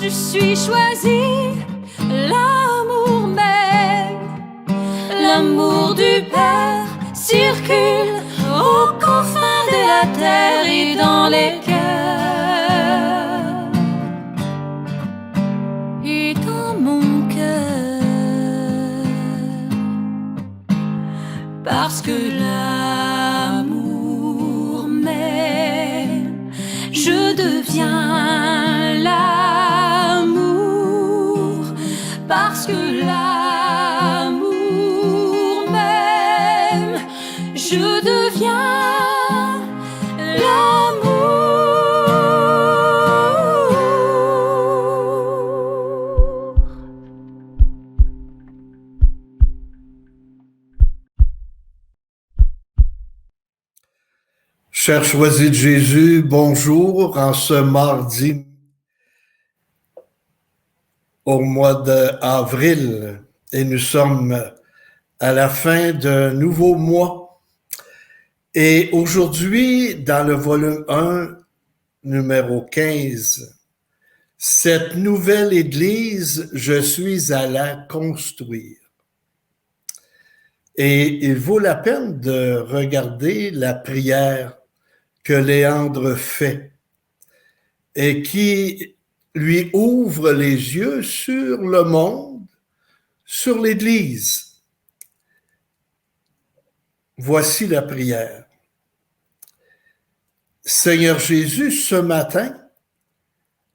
je suis choisie, l'amour même, l'amour du Père circule aux confins de la terre et dans les cœurs et dans mon cœur, parce que l'amour m'aime, je deviens l'amour, parce que l'amour m'aime, je deviens l'amour. Chers choisis de Jésus, bonjour en ce mardi au mois d'avril et nous sommes à la fin d'un nouveau mois. Et aujourd'hui, dans le volume 1, numéro 15, cette nouvelle Église, je suis à la construire. Et il vaut la peine de regarder la prière que Léandre fait et qui lui ouvre les yeux sur le monde, sur l'Église. Voici la prière. Seigneur Jésus, ce matin,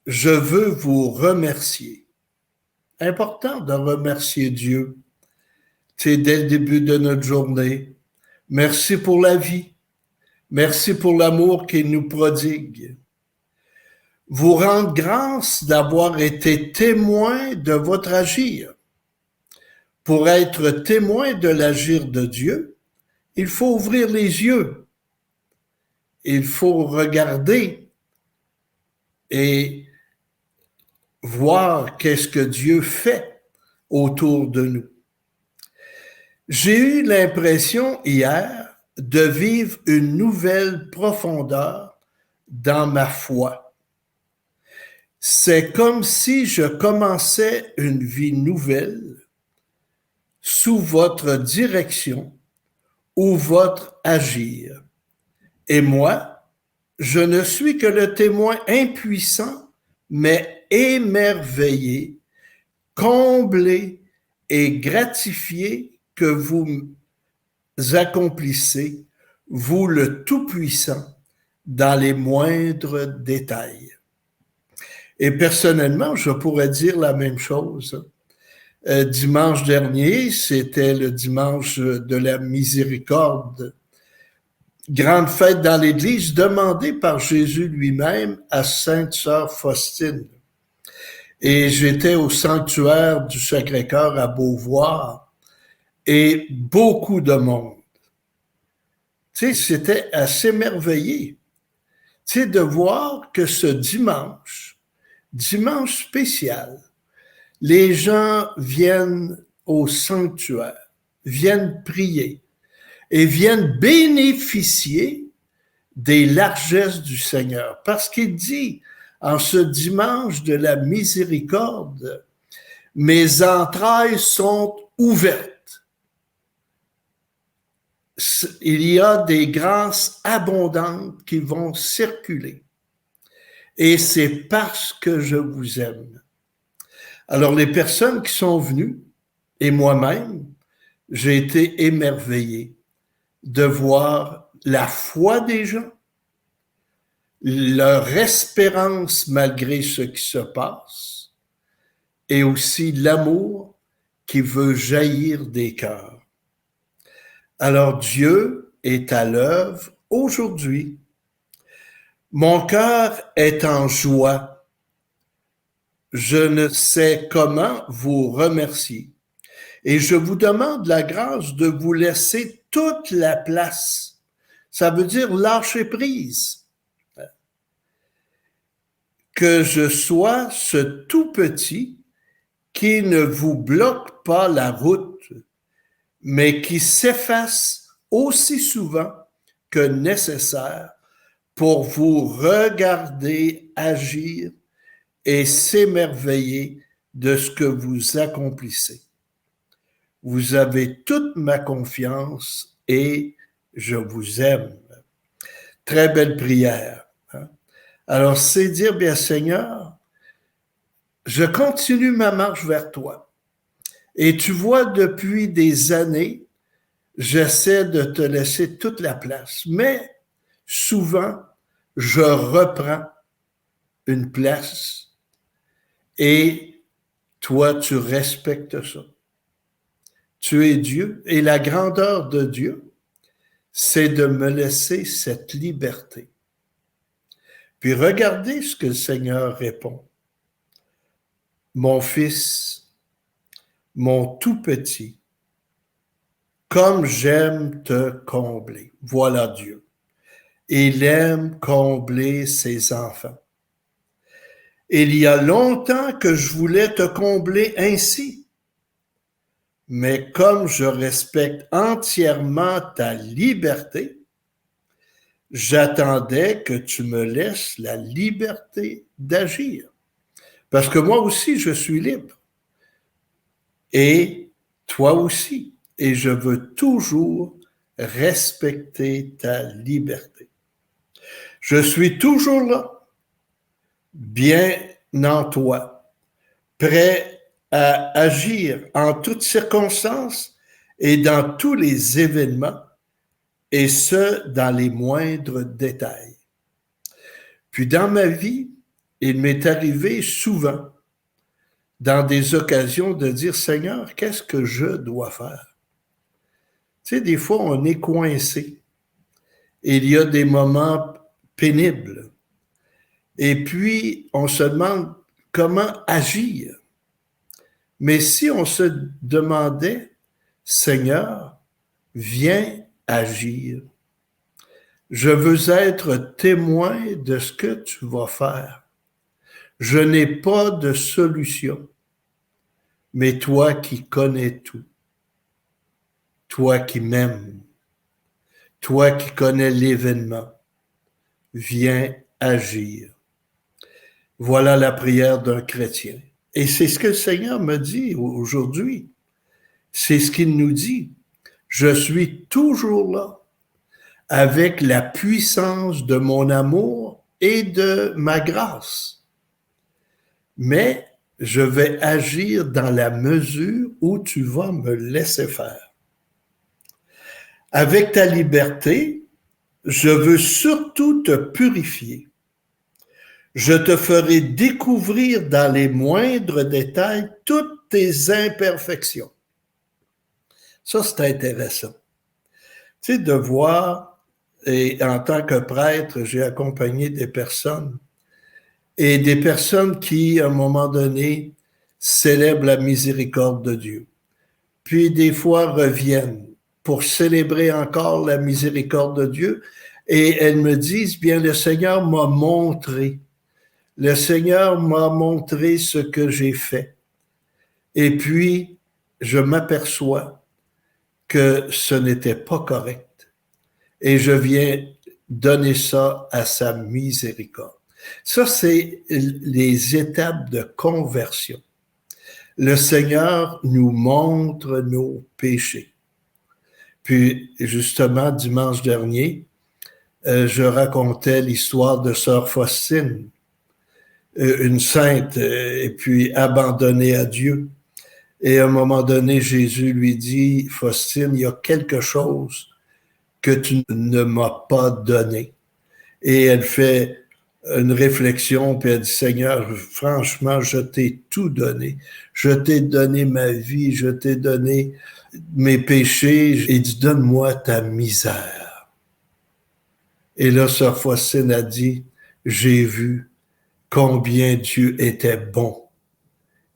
je veux vous remercier. Important de remercier Dieu. C'est dès le début de notre journée. Merci pour la vie. Merci pour l'amour qu'il nous prodigue. Vous rendre grâce d'avoir été témoin de votre agir. Pour être témoin de l'agir de Dieu, il faut ouvrir les yeux. Il faut regarder et voir qu'est-ce que Dieu fait autour de nous. J'ai eu l'impression hier de vivre une nouvelle profondeur dans ma foi. C'est comme si je commençais une vie nouvelle sous votre direction ou votre agir. Et moi, je ne suis que le témoin impuissant, mais émerveillé, comblé et gratifié que vous accomplissez, vous le Tout-Puissant, dans les moindres détails. Et personnellement, je pourrais dire la même chose. Dimanche dernier, c'était le dimanche de la miséricorde, grande fête dans l'Église demandée par Jésus lui-même à Sainte Sœur Faustine. Et j'étais au sanctuaire du Sacré-Cœur à Beauvoir et beaucoup de monde. Tu sais, c'était assez merveilleux. Tu sais, de voir que ce dimanche spécial, les gens viennent au sanctuaire, viennent prier et viennent bénéficier des largesses du Seigneur. Parce qu'il dit, en ce dimanche de la miséricorde, mes entrailles sont ouvertes. Il y a des grâces abondantes qui vont circuler. Et c'est parce que je vous aime. Alors, les personnes qui sont venues, et moi-même, j'ai été émerveillé de voir la foi des gens, leur espérance malgré ce qui se passe, et aussi l'amour qui veut jaillir des cœurs. Alors Dieu est à l'œuvre aujourd'hui. Mon cœur est en joie. Je ne sais comment vous remercier. Et je vous demande la grâce de vous laisser toute la place. Ça veut dire lâcher prise. Que je sois ce tout petit qui ne vous bloque pas la route, mais qui s'efface aussi souvent que nécessaire pour vous regarder agir et s'émerveiller de ce que vous accomplissez. Vous avez toute ma confiance et je vous aime. Très belle prière. Hein? Alors, c'est dire, bien Seigneur, je continue ma marche vers toi. Et tu vois, depuis des années, j'essaie de te laisser toute la place. Mais souvent, je reprends une place et toi, tu respectes ça. Tu es Dieu et la grandeur de Dieu, c'est de me laisser cette liberté. Puis regardez ce que le Seigneur répond. Mon fils, mon tout petit, comme j'aime te combler. Voilà Dieu. Il aime combler ses enfants. Il y a longtemps que je voulais te combler ainsi. Mais comme je respecte entièrement ta liberté, j'attendais que tu me laisses la liberté d'agir. Parce que moi aussi, je suis libre. Et toi aussi. Et je veux toujours respecter ta liberté. Je suis toujours là, bien en toi, prêt à agir en toutes circonstances et dans tous les événements, et ce, dans les moindres détails. Puis dans ma vie, il m'est arrivé souvent, dans des occasions, de dire, Seigneur, qu'est-ce que je dois faire? Tu sais, des fois, on est coincé. Il y a des moments pénibles. Et puis, on se demande comment agir. Mais si on se demandait, Seigneur, viens agir. Je veux être témoin de ce que tu vas faire. Je n'ai pas de solution, mais toi qui connais tout, toi qui m'aimes, toi qui connais l'événement, viens agir. Voilà la prière d'un chrétien. Et c'est ce que le Seigneur me dit aujourd'hui. C'est ce qu'il nous dit. Je suis toujours là, avec la puissance de mon amour et de ma grâce. Mais je vais agir dans la mesure où tu vas me laisser faire. Avec ta liberté, je veux surtout te purifier. Je te ferai découvrir dans les moindres détails toutes tes imperfections. Ça, c'est intéressant. Tu sais, de voir, et en tant que prêtre, j'ai accompagné des personnes, et des personnes qui, à un moment donné, célèbrent la miséricorde de Dieu. Puis, des fois, reviennent pour célébrer encore la miséricorde de Dieu, et elles me disent, bien, le Seigneur m'a montré. Le Seigneur m'a montré ce que j'ai fait. Et puis, je m'aperçois que ce n'était pas correct. Et je viens donner ça à sa miséricorde. Ça, c'est les étapes de conversion. Le Seigneur nous montre nos péchés. Puis, justement, dimanche dernier, je racontais l'histoire de Sœur Faustine, une sainte, et puis abandonnée à Dieu. Et à un moment donné, Jésus lui dit, Faustine, il y a quelque chose que tu ne m'as pas donné. Et elle fait une réflexion, puis elle dit, Seigneur, franchement, je t'ai tout donné. Je t'ai donné ma vie, je t'ai donné mes péchés. Et dit, donne-moi ta misère. Et là, Sœur Faustine a dit, j'ai vu combien Dieu était bon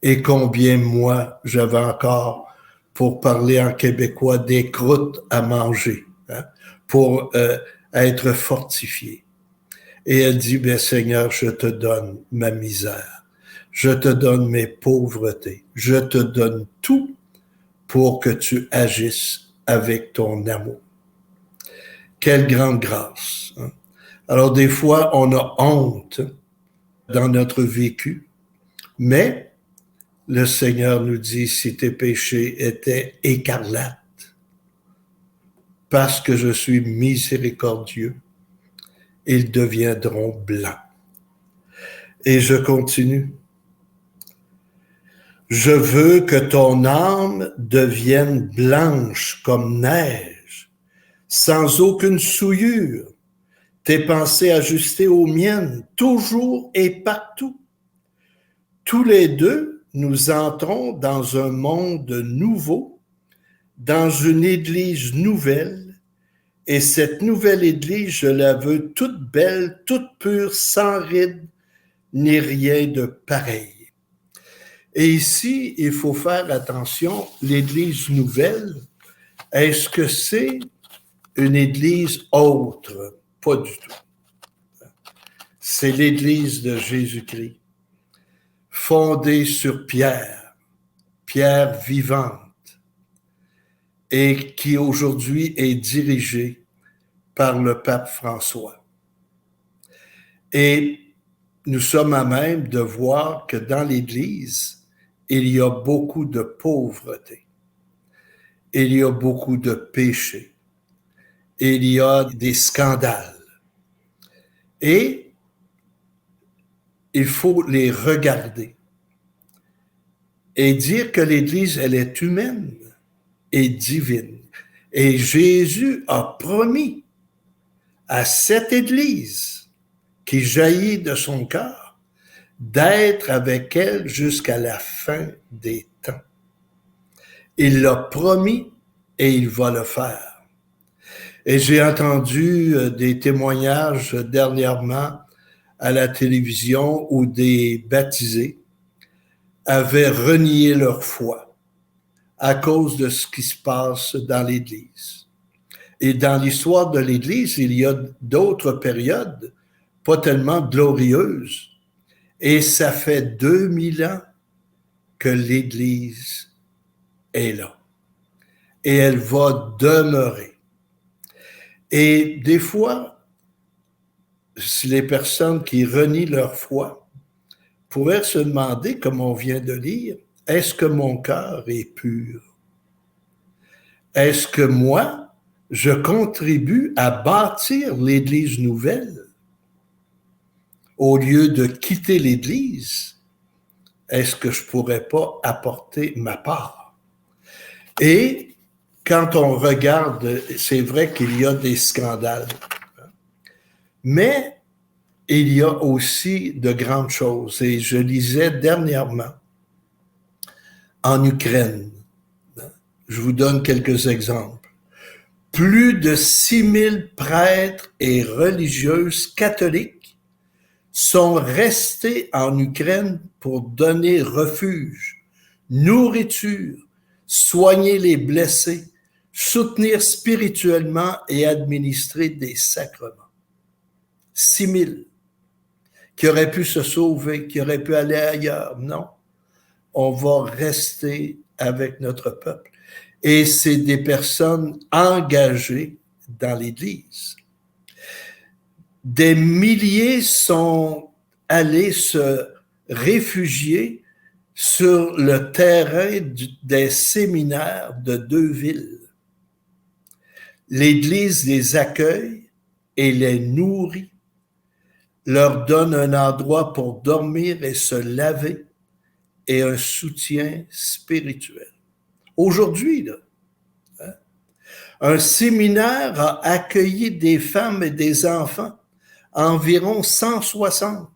et combien moi, j'avais encore, pour parler en québécois, des croûtes à manger, hein, pour être fortifié. Et elle dit, bien Seigneur, je te donne ma misère, je te donne mes pauvretés, je te donne tout pour que tu agisses avec ton amour. Quelle grande grâce. Hein? Alors des fois, on a honte dans notre vécu Mais le Seigneur nous dit, si tes péchés étaient écarlates, parce que je suis miséricordieux, ils deviendront blancs. Et je continue. Je veux que ton âme devienne blanche comme neige, sans aucune souillure, tes pensées ajustées aux miennes, toujours et partout. Tous les deux, nous entrons dans un monde nouveau, dans une église nouvelle, et cette nouvelle église, je la veux toute belle, toute pure, sans rides, ni rien de pareil. Et ici, il faut faire attention, l'église nouvelle, est-ce que c'est une église autre? Pas du tout. C'est l'église de Jésus-Christ, fondée sur Pierre, Pierre vivante, et qui aujourd'hui est dirigée par le pape François. Et nous sommes à même de voir que dans l'Église, il y a beaucoup de pauvreté, il y a beaucoup de péchés, il y a des scandales. Et il faut les regarder et dire que l'Église, elle est humaine et divine. Et Jésus a promis à cette Église qui jaillit de son cœur d'être avec elle jusqu'à la fin des temps. Il l'a promis et il va le faire. Et j'ai entendu des témoignages dernièrement à la télévision où des baptisés avaient renié leur foi à cause de ce qui se passe dans l'Église. Et dans l'histoire de l'Église, il y a d'autres périodes pas tellement glorieuses. Et ça fait 2000 ans que l'Église est là. Et elle va demeurer. Et des fois, si les personnes qui renient leur foi pourraient se demander, comme on vient de lire, est-ce que mon cœur est pur? Est-ce que moi, je contribue à bâtir l'Église nouvelle? Au lieu de quitter l'Église, est-ce que je pourrais pas apporter ma part? Et quand on regarde, c'est vrai qu'il y a des scandales, mais il y a aussi de grandes choses. Et je lisais dernièrement en Ukraine, je vous donne quelques exemples, plus de 6000 prêtres et religieuses catholiques sont restés en Ukraine pour donner refuge, nourriture, soigner les blessés, soutenir spirituellement et administrer des sacrements. 6000 qui auraient pu se sauver, qui auraient pu aller ailleurs. Non, on va rester avec notre peuple. Et c'est des personnes engagées dans l'Église. Des milliers sont allés se réfugier sur le terrain des séminaires de 2 villes. L'Église les accueille et les nourrit, leur donne un endroit pour dormir et se laver et un soutien spirituel. Aujourd'hui, là, un séminaire a accueilli des femmes et des enfants, environ 160.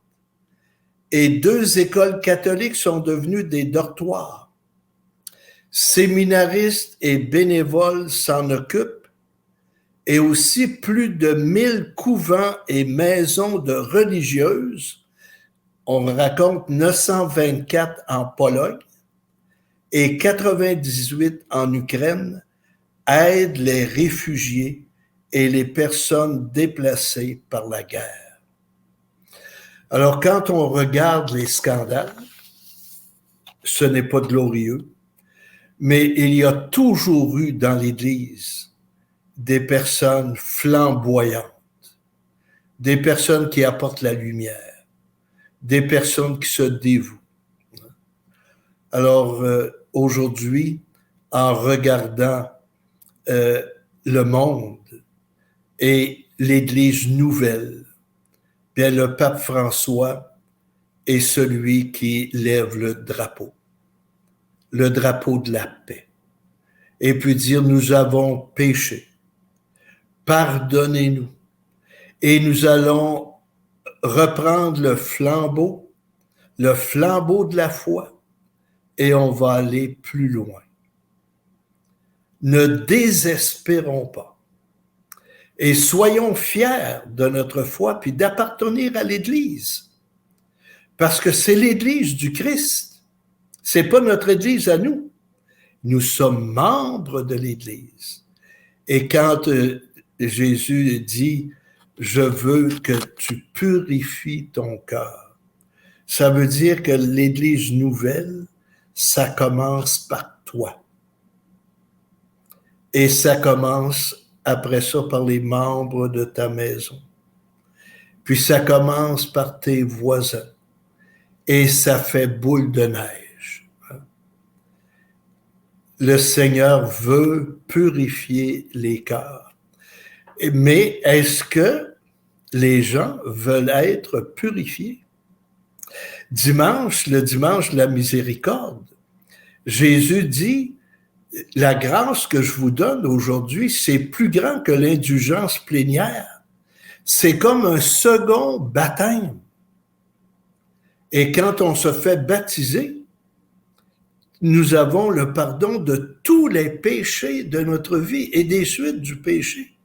Et 2 écoles catholiques sont devenues des dortoirs. Séminaristes et bénévoles s'en occupent, et aussi plus de 1000 couvents et maisons de religieuses. On raconte 924 en Pologne et 98 en Ukraine aident les réfugiés et les personnes déplacées par la guerre. Alors, quand on regarde les scandales, ce n'est pas glorieux, mais il y a toujours eu dans l'Église des personnes flamboyantes, des personnes qui apportent la lumière, des personnes qui se dévouent. Alors, aujourd'hui, en regardant le monde et l'Église nouvelle, bien, le pape François est celui qui lève le drapeau de la paix, et puis dire, nous avons péché, pardonnez-nous, et nous allons reprendre le flambeau de la foi, et on va aller plus loin. Ne désespérons pas. Et soyons fiers de notre foi, puis d'appartenir à l'Église. Parce que c'est l'Église du Christ. C'est pas notre Église à nous. Nous sommes membres de l'Église. Et quand Jésus dit, je veux que tu purifies ton cœur, ça veut dire que l'Église nouvelle, ça commence par toi. Et ça commence après ça par les membres de ta maison. Puis ça commence par tes voisins. Et ça fait boule de neige. Le Seigneur veut purifier les cœurs. Mais est-ce que les gens veulent être purifiés? Le dimanche de la miséricorde, Jésus dit, la grâce que je vous donne aujourd'hui, c'est plus grand que l'indulgence plénière. C'est comme un second baptême. Et quand on se fait baptiser, nous avons le pardon de tous les péchés de notre vie et des suites du péché.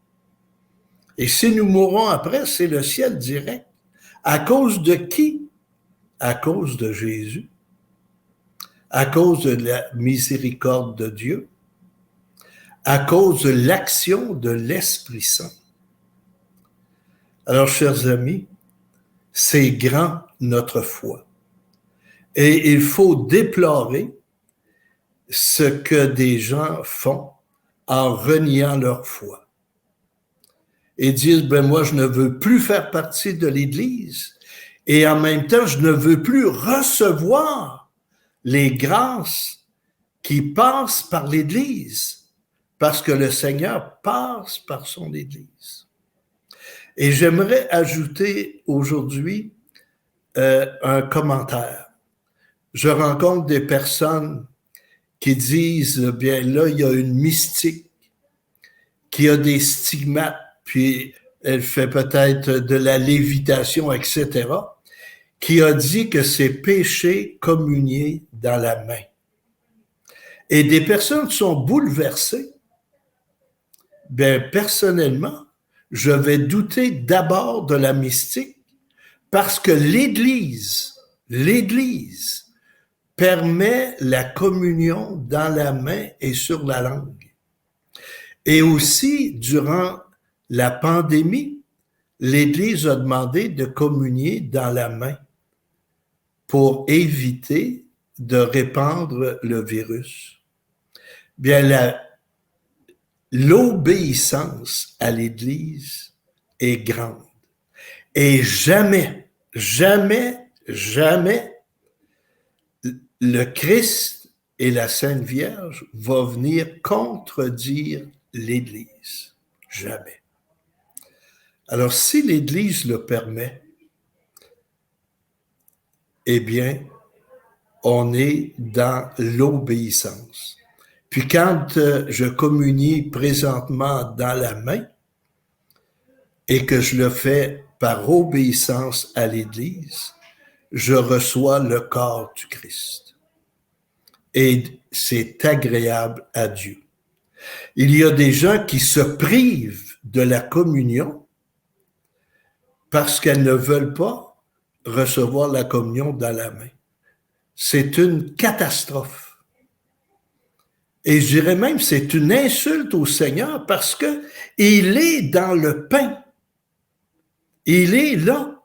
Et si nous mourons après, c'est le ciel direct. À cause de qui? À cause de Jésus. À cause de la miséricorde de Dieu, à cause de l'action de l'Esprit Saint. Alors, chers amis, c'est grand notre foi. Et il faut déplorer ce que des gens font en reniant leur foi. Et disent, moi, je ne veux plus faire partie de l'Église. Et en même temps, je ne veux plus recevoir les grâces qui passent par l'Église, parce que le Seigneur passe par son Église. Et j'aimerais ajouter aujourd'hui un commentaire. Je rencontre des personnes qui disent, bien là, il y a une mystique qui a des stigmates, puis elle fait peut-être de la lévitation, etc., qui a dit que c'est péché communier dans la main. Et des personnes sont bouleversées. Bien, personnellement, je vais douter d'abord de la mystique parce que l'Église permet la communion dans la main et sur la langue. Et aussi, durant la pandémie, l'Église a demandé de communier dans la main pour éviter de répandre le virus. Bien, l'obéissance à l'Église est grande. Et jamais, le Christ et la Sainte Vierge vont venir contredire l'Église. Jamais. Alors, si l'Église le permet, eh bien, on est dans l'obéissance. Puis quand je communie présentement dans la main et que je le fais par obéissance à l'Église, je reçois le corps du Christ. Et c'est agréable à Dieu. Il y a des gens qui se privent de la communion parce qu'elles ne veulent pas recevoir la communion dans la main. C'est une catastrophe. Et je dirais même, c'est une insulte au Seigneur parce que il est dans le pain. Il est là.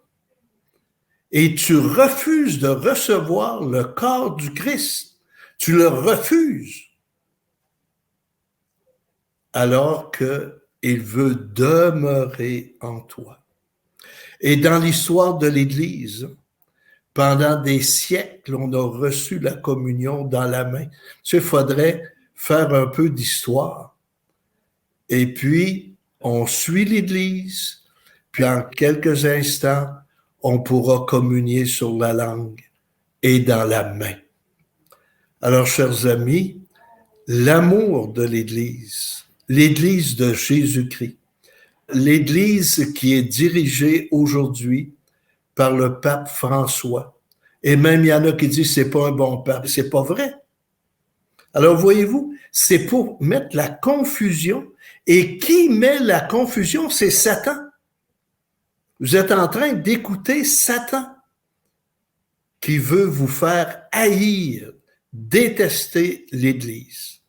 Et tu refuses de recevoir le corps du Christ. Tu le refuses. Alors qu'il veut demeurer en toi. Et dans l'histoire de l'Église, Pendant des siècles, on a reçu la communion dans la main. Tu sais, il faudrait faire un peu d'histoire. Et puis, on suit l'Église, puis en quelques instants, on pourra communier sur la langue et dans la main. Alors, chers amis, l'amour de l'Église de Jésus-Christ, l'Église qui est dirigée aujourd'hui par le pape François. Et même il y en a qui disent c'est pas un bon pape. C'est pas vrai. Alors voyez-vous, c'est pour mettre la confusion. Et qui met la confusion? C'est Satan. Vous êtes en train d'écouter Satan qui veut vous faire haïr, détester l'Église.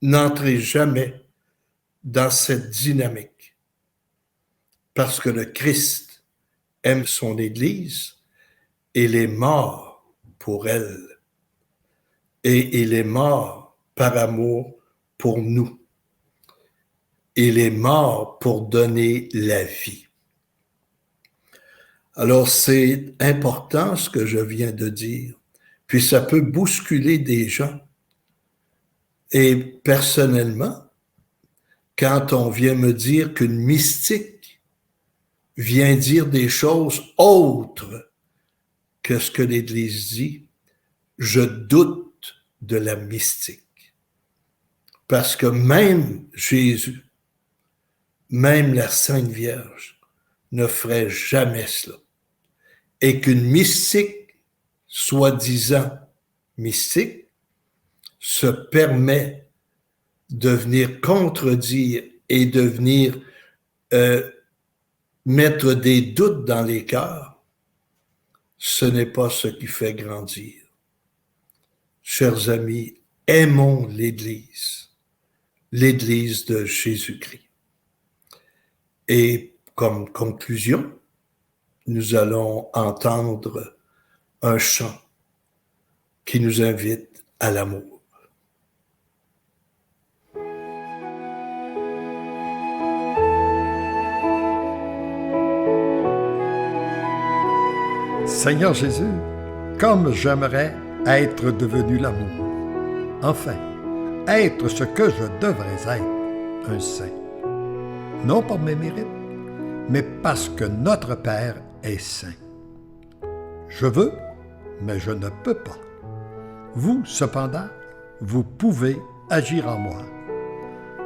N'entrez jamais dans cette dynamique parce que le Christ aime son Église, il est mort pour elle et il est mort par amour pour nous. Il est mort pour donner la vie. Alors c'est important ce que je viens de dire, puis ça peut bousculer des gens. Et personnellement, quand on vient me dire qu'une mystique vient dire des choses autres que ce que l'Église dit, je doute de la mystique. Parce que même Jésus, même la Sainte Vierge, ne ferait jamais cela. Et qu'une mystique, soi-disant mystique, se permet de venir contredire et de venir mettre des doutes dans les cœurs, ce n'est pas ce qui fait grandir. Chers amis, aimons l'Église de Jésus-Christ. Et comme conclusion, nous allons entendre un chant qui nous invite à l'amour. Seigneur Jésus, comme j'aimerais être devenu l'amour. Enfin, être ce que je devrais être, un saint. Non par mes mérites, mais parce que notre Père est saint. Je veux, mais je ne peux pas. Vous, cependant, vous pouvez agir en moi.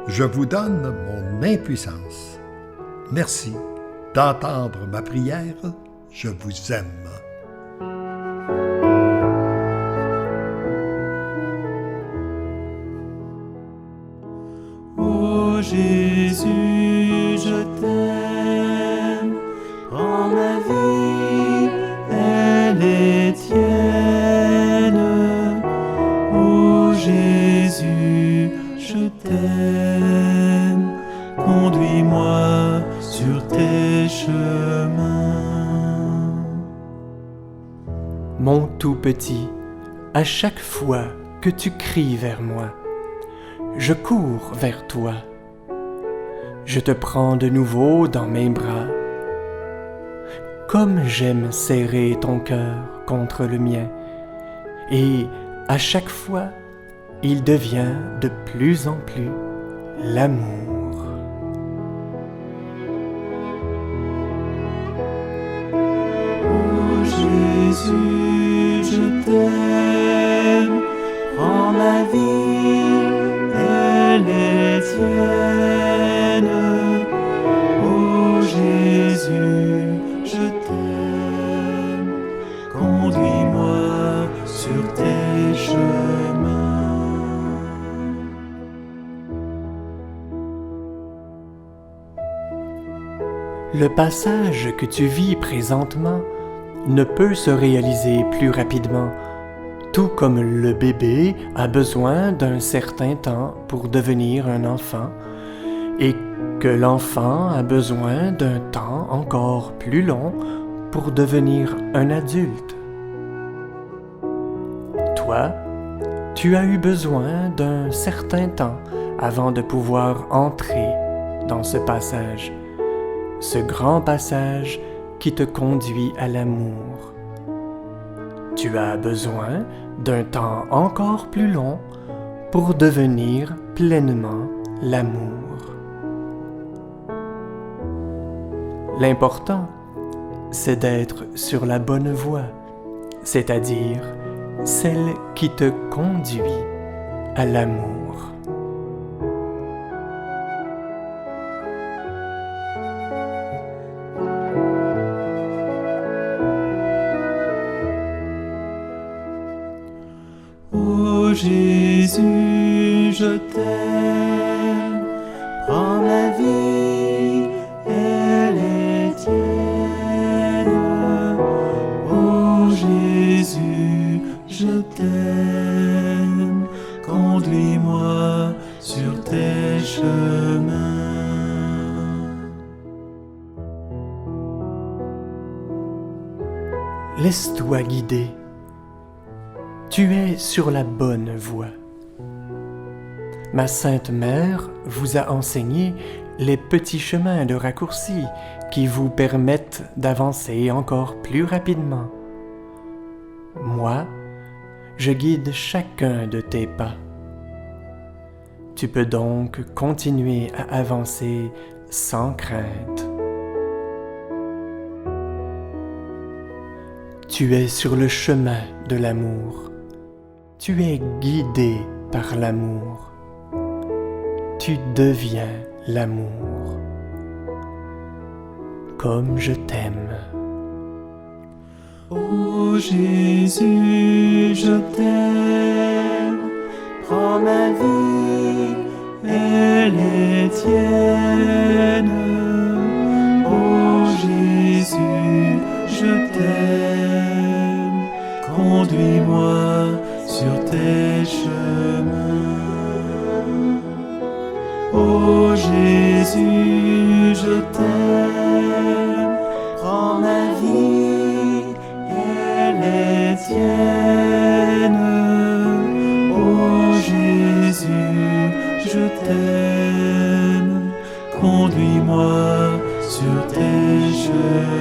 Je vous donne mon impuissance. Merci d'entendre ma prière. Je vous aime. Ô Jésus, je t'aime, prends ma vie, elle est tienne. Ô Jésus, je t'aime, conduis-moi sur tes chemins. Mon tout petit, à chaque fois que tu cries vers moi, je cours vers toi. Je te prends de nouveau dans mes bras. Comme j'aime serrer ton cœur contre le mien, et à chaque fois, il devient de plus en plus l'amour. Ô Jésus, je t'aime, prends ma vie, elle est tienne. Ô Jésus, je t'aime, conduis-moi sur tes chemins. Le passage que tu vis présentement ne peut se réaliser plus rapidement, tout comme le bébé a besoin d'un certain temps pour devenir un enfant, et que l'enfant a besoin d'un temps encore plus long pour devenir un adulte. Toi, tu as eu besoin d'un certain temps avant de pouvoir entrer dans ce passage, ce grand passage qui te conduit à l'amour. Tu as besoin d'un temps encore plus long pour devenir pleinement l'amour. L'important, c'est d'être sur la bonne voie, c'est-à-dire celle qui te conduit à l'amour. Ô Jésus, je t'aime, prends ma vie, elle est tienne. Ô Jésus, je t'aime, conduis-moi sur tes chemins. Laisse-toi guider. Tu es sur la bonne voie. Ma Sainte Mère vous a enseigné les petits chemins de raccourcis qui vous permettent d'avancer encore plus rapidement. Moi, je guide chacun de tes pas. Tu peux donc continuer à avancer sans crainte. Tu es sur le chemin de l'amour. Tu es guidé par l'amour. Tu deviens l'amour. Comme je t'aime. Ô Jésus, je t'aime, prends ma vie, elle est tienne. Ô Jésus, je t'aime, conduis-moi sur tes chemins. Ô Jésus, je t'aime, prends ma vie, elle est tienne. Ô Jésus, je t'aime, conduis-moi sur tes chemins.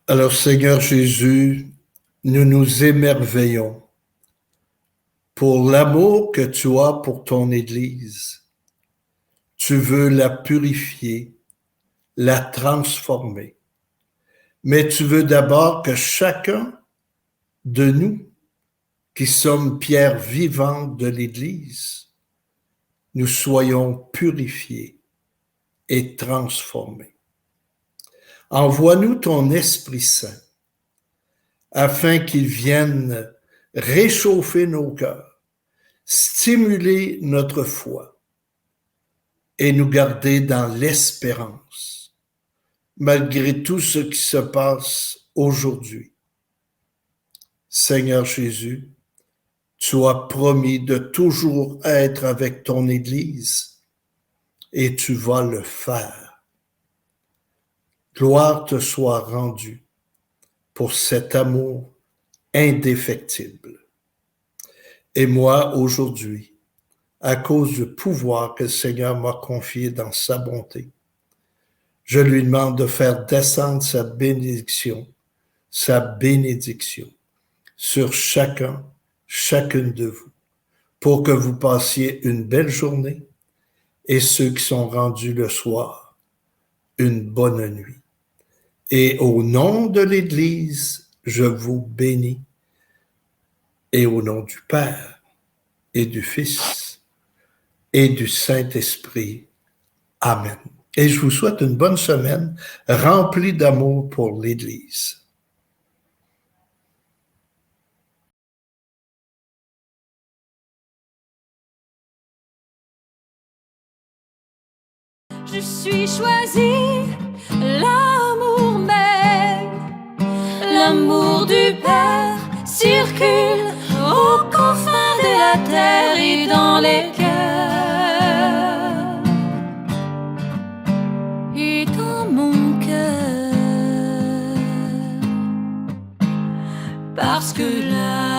Alors Seigneur Jésus, nous nous émerveillons pour l'amour que tu as pour ton Église. Tu veux la purifier, la transformer. Mais tu veux d'abord que chacun de nous, qui sommes pierres vivantes de l'Église, nous soyons purifiés et transformés. Envoie-nous ton Esprit Saint afin qu'il vienne réchauffer nos cœurs, stimuler notre foi et nous garder dans l'espérance, malgré tout ce qui se passe aujourd'hui. Seigneur Jésus, tu as promis de toujours être avec ton Église et tu vas le faire. Gloire te soit rendue pour cet amour indéfectible. Et moi, aujourd'hui, à cause du pouvoir que le Seigneur m'a confié dans sa bonté, je lui demande de faire descendre sa bénédiction sur chacune de vous, pour que vous passiez une belle journée et ceux qui sont rendus le soir, une bonne nuit. Et au nom de l'Église, je vous bénis. Et au nom du Père et du Fils et du Saint-Esprit. Amen. Et je vous souhaite une bonne semaine remplie d'amour pour l'Église. Je suis choisie, l'amour l'amour du Père circule aux confins de la terre et dans les cœurs et dans mon cœur, parce que là